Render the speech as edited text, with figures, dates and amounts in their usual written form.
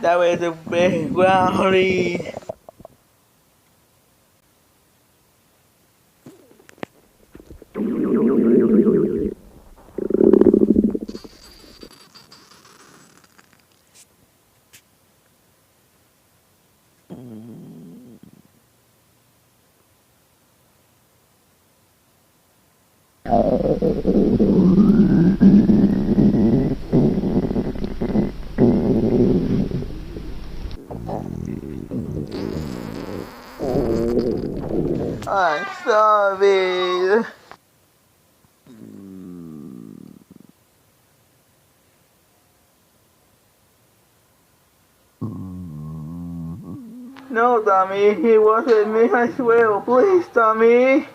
That was a big growling. I'm sorry. No, Tommy, he wasn't me, I swear. Please, Tommy.